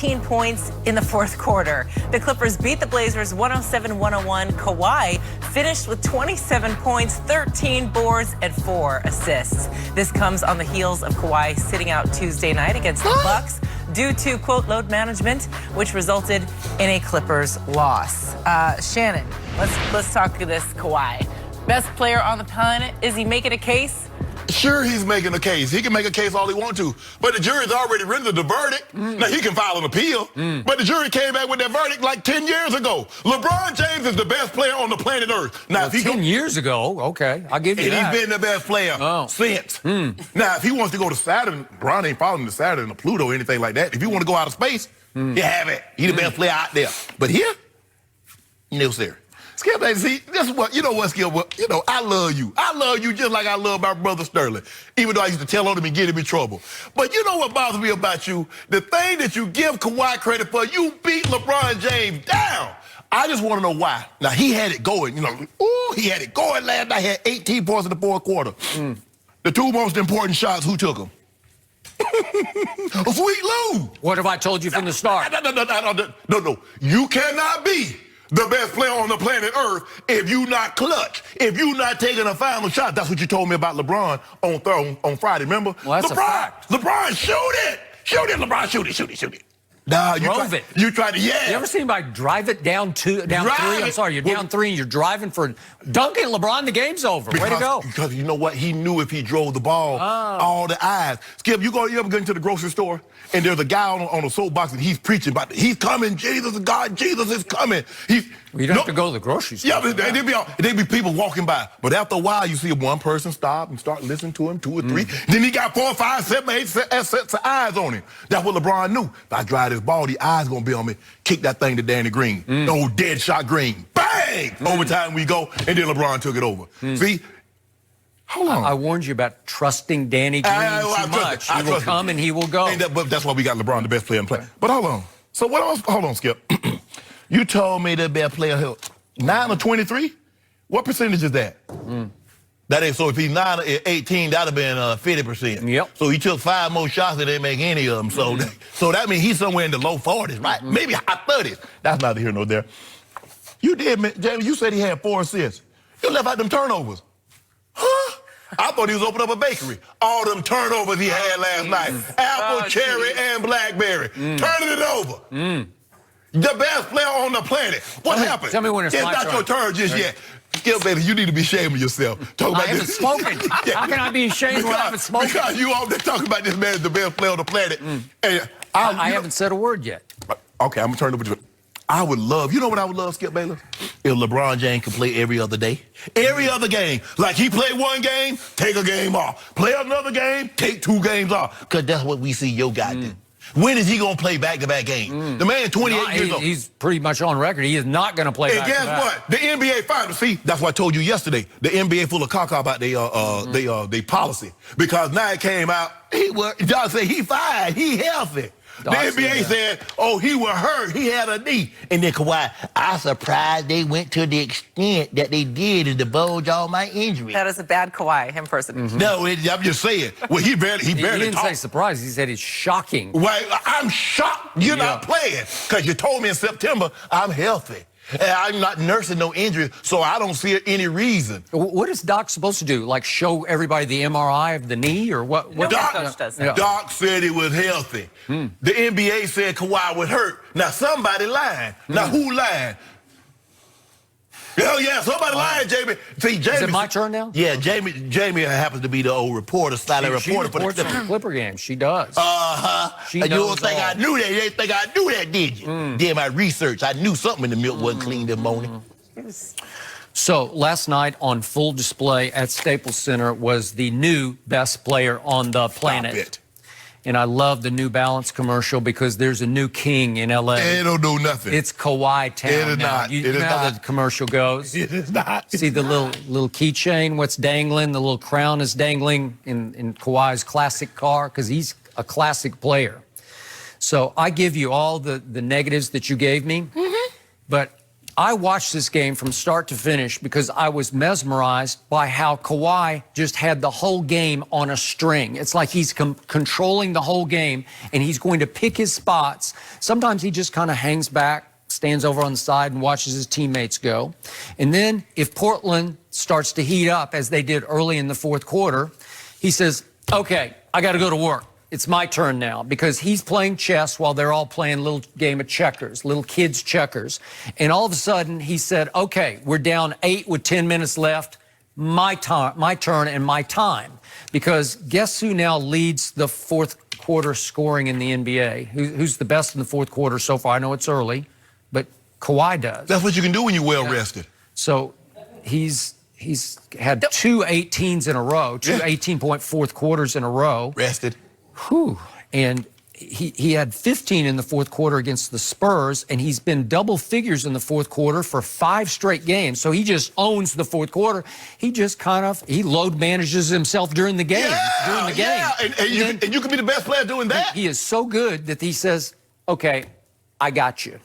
18 points in the fourth quarter. The Clippers beat the Blazers 107-101. Kawhi finished with 27 points, 13 boards, and 4 assists. This comes on the heels of Kawhi sitting out Tuesday night against the Bucks due to, quote, load management, which resulted in a Clippers loss. Shannon, let's talk to this Kawhi. Best player on the planet. Is he making a case? Sure, he's making a case. He can make a case all he wants to. But the jury's already rendered the verdict. Now, he can file an appeal. But the jury came back with that verdict like 10 years ago. LeBron James is the best player on the planet Earth. Now, well, if he 10 years ago, okay, I'll give you that. And he's been the best player since. Now, if he wants to go to Saturn, LeBron ain't following the Saturn or Pluto or anything like that. If he want to go out of space, he have it. He's the best player out there. But here, no, sir. Skip, see, this is what, you know what, Skip, you know, I love you. I love you just like I love my brother Sterling, even though I used to tell on him and get him in trouble. But you know what bothers me about you? The thing that you give Kawhi credit for, you beat LeBron James down. I just want to know why. Now, he had it going, you know. Ooh, he had it going last night. He had 18 points in the fourth quarter. The two most important shots, who took them? Sweet Lou. What have I told you from the start? No. You cannot be the best player on the planet Earth if you not clutch, if you not taking a final shot. That's what you told me about LeBron on Friday, remember? Well, that's LeBron, a fact. LeBron, shoot it, LeBron, shoot it. Nah, you tried to, yeah. You ever seen anybody drive it down three? I'm sorry, you're down 3 and you're driving for dunking LeBron, the game's over. Way to go. Because you know what? He knew if he drove the ball, all the eyes. Skip, you ever go into the grocery store and there's a guy on a soapbox and he's preaching about, he's coming, Jesus is God, Jesus is coming. Well, you don't have to go to the grocery store. Yeah, but there'd be people walking by. But after a while, you see one person stop and start listening to him, 2 or 3. Then he got 4, 5, 7, 8 sets of eyes on him. That's what LeBron knew. If I drive this ball, the eyes gonna be on me. Kick that thing to Danny Green. The old dead shot Green. Bang! Overtime we go, and then LeBron took it over. See? Hold on. I warned you about trusting Danny Green too much. He will come and he will go. But that's why we got LeBron, the best player in play. But hold on. So what else? Hold on, Skip. You told me the best player 9 or 23? What percentage is that? That ain't, so if he's 9 or 18, that'd have been 50%. Yep. So he took 5 more shots and didn't make any of them. So that means he's somewhere in the low 40s, right? Maybe high 30s. That's neither here nor there. You did, Jamie, you said he had 4 assists. You left out them turnovers. Huh? I thought he was opening up a bakery. All them turnovers he had last night. Apple, cherry, and blackberry. Turning it over. The best player on the planet. What happened? Tell me when it's my not turn. your turn just yet. Skip, baby, you need to be ashamed of yourself. I haven't spoken. How can I be ashamed when I haven't spoken? Because you all there talking about this man is the best player on the planet. And I haven't said a word yet. Okay, I'm going to turn it over to you. I would love, you know what I would love, Skip Bayless? If LeBron James could play every other day. Every other game. Like he played one game, take a game off. Play another game, take 2 games off. Because that's what we see your guy do. When is he going to play back-to-back games? The man 28 years old. He's pretty much on record. He is not going to play back-to-back. And guess what? The NBA Finals, see, that's what I told you yesterday. The NBA full of caca about their policy. Because now it came out, y'all say he fine, he healthy. The NBA said, oh, he was hurt. He had a knee. And then Kawhi, I'm surprised they went to the extent that they did to divulge all my injuries. That is a bad Kawhi impersonation. No, I'm just saying. Well, he barely He didn't say surprised. He said it's shocking. Well, I'm shocked you're not playing. Because you told me in September I'm healthy. And I'm not nursing no injuries, so I don't see any reason. What is Doc supposed to do? Like show everybody the MRI of the knee or what? Doc said he was healthy. The NBA said Kawhi was hurt. Now somebody lying. Now who lying? Hell yeah, somebody lying, Jamie. See, Jamie. Is it my turn now? Yeah, Jamie happens to be the old reporter, silent reporter for the Clipper game. She does. And you don't think I knew that? You didn't think I knew that, did you? Did my research. I knew something in the milk wasn't clean this morning. So last night on full display at Staples Center was the new best player on the planet. Stop it. And I love the New Balance commercial because there's a new king in L.A. It don't do nothing. It's Kawhi Town. It is now. not. You know how the commercial goes? It is not. See the little keychain, what's dangling? The little crown is dangling in Kawhi's classic car because he's a classic player. So I give you all the negatives that you gave me, but I watched this game from start to finish because I was mesmerized by how Kawhi just had the whole game on a string. It's like he's controlling the whole game, and he's going to pick his spots. Sometimes he just kind of hangs back, stands over on the side, and watches his teammates go. And then if Portland starts to heat up, as they did early in the fourth quarter, he says, okay, I got to go to work. It's my turn now, because he's playing chess while they're all playing a little game of checkers, little kids checkers. And all of a sudden he said, okay, we're down 8 with 10 minutes left. My turn and my time. Because guess who now leads the fourth quarter scoring in the NBA? Who's the best in the fourth quarter so far? I know it's early, but Kawhi does. That's what you can do when you're well rested. So he's had 2 18s in a row, 2 18-point fourth quarters in a row. Rested. Whew. And he had 15 in the fourth quarter against the Spurs, and he's been double figures in the fourth quarter for 5 straight games. So he just owns the fourth quarter. He just he load manages himself during the game. And you can be the best player doing that. He is so good that he says, okay, I got you.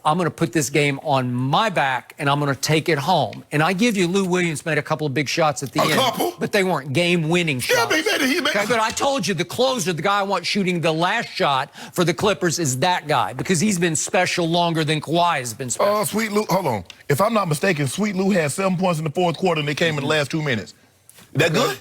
I'm going to put this game on my back, and I'm going to take it home. And I give you, Lou Williams made a couple of big shots at the end. But they weren't game-winning shots. Yeah, but I told you, the closer, the guy I want shooting the last shot for the Clippers is that guy, because he's been special longer than Kawhi has been special. Sweet Lou, hold on. If I'm not mistaken, Sweet Lou had 7 points in the fourth quarter, and they came in the last 2 minutes. Is that good?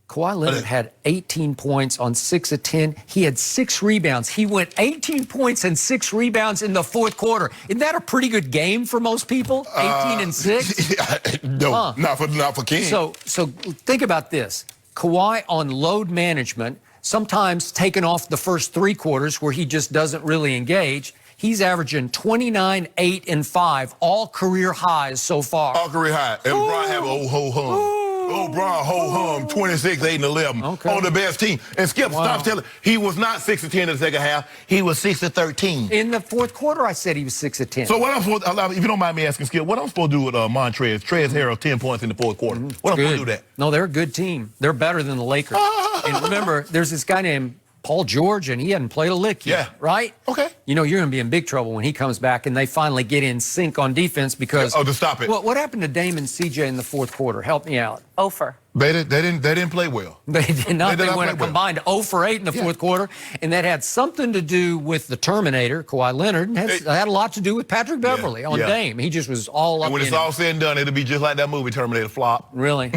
Kawhi Leonard had 18 points on 6 of 10. He had 6 rebounds. He went 18 points and 6 rebounds in the fourth quarter. Isn't that a pretty good game for most people? 18 and 6? No, not for King. So think about this. Kawhi on load management, sometimes taken off the first 3 quarters where he just doesn't really engage. He's averaging 29, 8, and 5, all career highs so far. All career high. And Brian have a ho-hum. Brian ho-hum, 26, 8, and 11 on the best team. And Skip, stop telling. He was not 6 of 10 in the second half. He was 6 of 13. In the fourth quarter, I said he was 6 of 10. So what I'm supposed to, if you don't mind me asking, Skip, what I'm supposed to do with Montrez? Trez Harrell, 10 points in the fourth quarter. What I'm supposed to do that? No, they're a good team. They're better than the Lakers. And remember, there's this guy named Paul George, and he hadn't played a lick yet, right? Okay. You know, you're going to be in big trouble when he comes back and they finally get in sync on defense because... to stop it. What happened to Dame and CJ in the fourth quarter? Help me out. 0 for. They didn't play well. They did not. They went a combined 0 for 8 in the fourth quarter, and that had something to do with the Terminator, Kawhi Leonard, and had a lot to do with Patrick Beverly on Dame. He just was all up in it. And when it's all said and done, it'll be just like that movie, Terminator, flop. Really?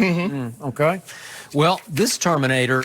Okay. Well, this Terminator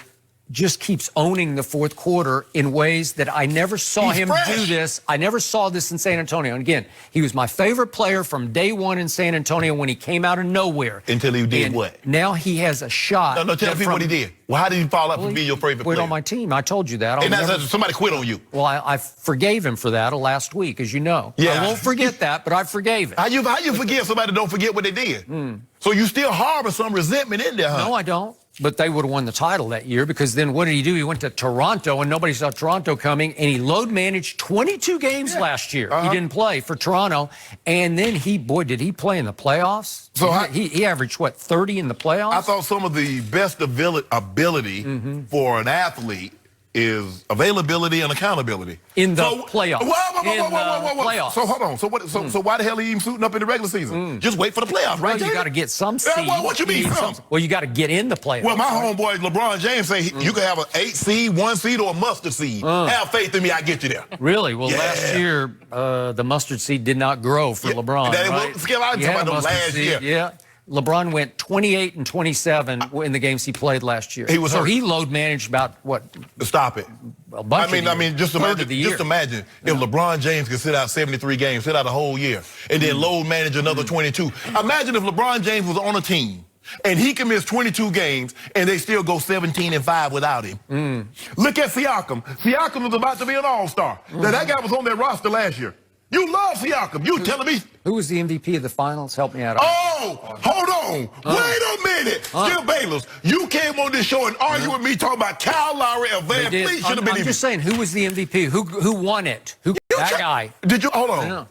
just keeps owning the fourth quarter in ways that I never saw him do this. I never saw this in San Antonio. And again, he was my favorite player from day one in San Antonio when he came out of nowhere. Until he did what? Now he has a shot. No, tell me what he did. Well, how did he fall up from being your favorite player? Quit on my team. I told you that. And somebody quit on you. Well, I forgave him for that last week, as you know. Yeah. I won't forget that, but I forgave him. How you forgive somebody that don't forget what they did? So you still harbor some resentment in there, huh? No, I don't. But they would have won the title that year, because then what did he do? He went to Toronto, and nobody saw Toronto coming, and he load managed 22 games last year. He didn't play for Toronto. And then did he play in the playoffs? So he averaged, what, 30 in the playoffs? I thought some of the best ability for an athlete is availability and accountability. In the playoffs. Playoffs. So hold on. So why the hell are you even suiting up in the regular season? Just wait for the playoffs, right? Well, you got to get some seed. What you mean some? Well, you got to get in the playoffs. Well, my homeboy LeBron James say you can have an 8 seed, 1 seed, or a mustard seed. Have faith in me, I get you there. Really? Well, last year the mustard seed did not grow for LeBron. Right? Skip, I didn't talk about those last year. Yeah. LeBron went 28 and 27 in the games he played last year. He was hurt. He load managed about what? Stop it. A bunch I mean, just imagine if LeBron James could sit out 73 games, sit out a whole year, and then load manage another 22. Imagine if LeBron James was on a team and he can miss 22 games and they still go 17-5 without him. Look at Siakam. Siakam was about to be an all-star. Now, that guy was on that roster last year. You love Siakam. You telling me? Who was the MVP of the finals? Help me out. Oh, hold on. Wait a minute. Skip Bayless, you came on this show and argued with me talking about Kyle Lowry and Van Fleet should have been I'm just saying, who was the MVP? Who won it? That guy. Did you? Hold on.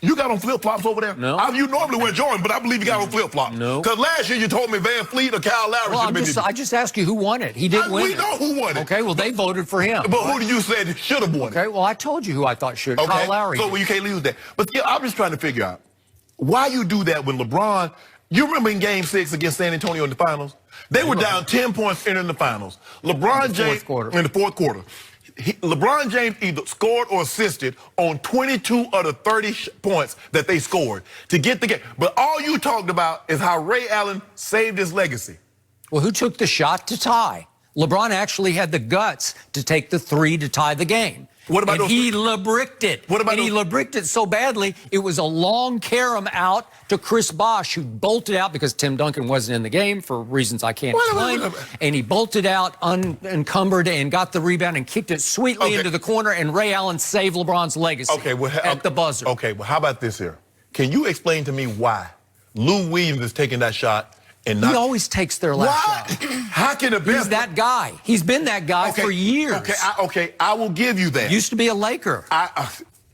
You got on flip-flops over there? No. You normally wear Jordan, but I believe you got on flip-flops. No. Because last year you told me Van Fleet or Kyle Lowry Well, should have been I just asked you who won it. He didn't win We it. know who won it. Okay, well, they voted for him. But who do you say should have won it? Okay, well, I told you who I thought should. Okay. Kyle Lowry. So you can't lose that. But yeah, I'm just trying to figure out why you do that when LeBron. You remember in Game 6 against San Antonio in the finals? They were down 10 points entering the finals. LeBron James in the fourth quarter. LeBron James either scored or assisted on 22 of the 30 points that they scored to get the game. But all you talked about is how Ray Allen saved his legacy. Well, who took the shot to tie? LeBron actually had the guts to take the three to tie the game. What about and he LeBricked it. What about he LeBricked it so badly, it was a long carom out to Chris Bosh, who bolted out because Tim Duncan wasn't in the game for reasons I can't explain. And he bolted out unencumbered and got the rebound and kicked it sweetly into the corner, and Ray Allen saved LeBron's legacy at the buzzer. Okay, well, how about this here? Can you explain to me why Lou Williams is taking that shot and not... He always takes their last shot. How can it be? He's that guy. He's been that guy for years. Okay, I will give you that. Used to be a Laker.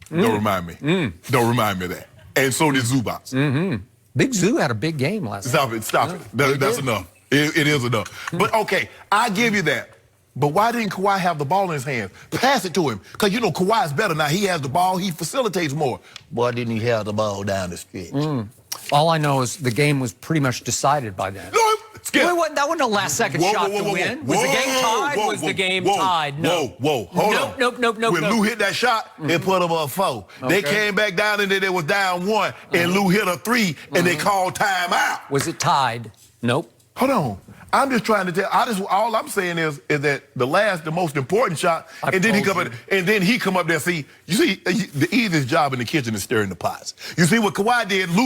Don't remind me. Don't remind me of that. And so did Zubats. Big Zoo had a big game last night. Stop it. That's enough. It is enough. But, okay, I give you that. But why didn't Kawhi have the ball in his hands? Pass it to him. Because, you know, Kawhi's better now. He has the ball. He facilitates more. Why didn't he have the ball down the stretch? All I know is the game was pretty much decided by then. No, Skip. That wasn't a last-second shot to win. Was the game tied? Was the game tied? No. Hold on. Nope. When Lou hit that shot, it put him up 4. They came back down and they was down 1, and Lou hit a 3, and they called timeout. Was it tied? Nope. Hold on. I'm just trying to tell. All I'm saying is that the most important shot, and then he come up there. See, you see, the easiest job in the kitchen is stirring the pots. You see what Kawhi did? Lou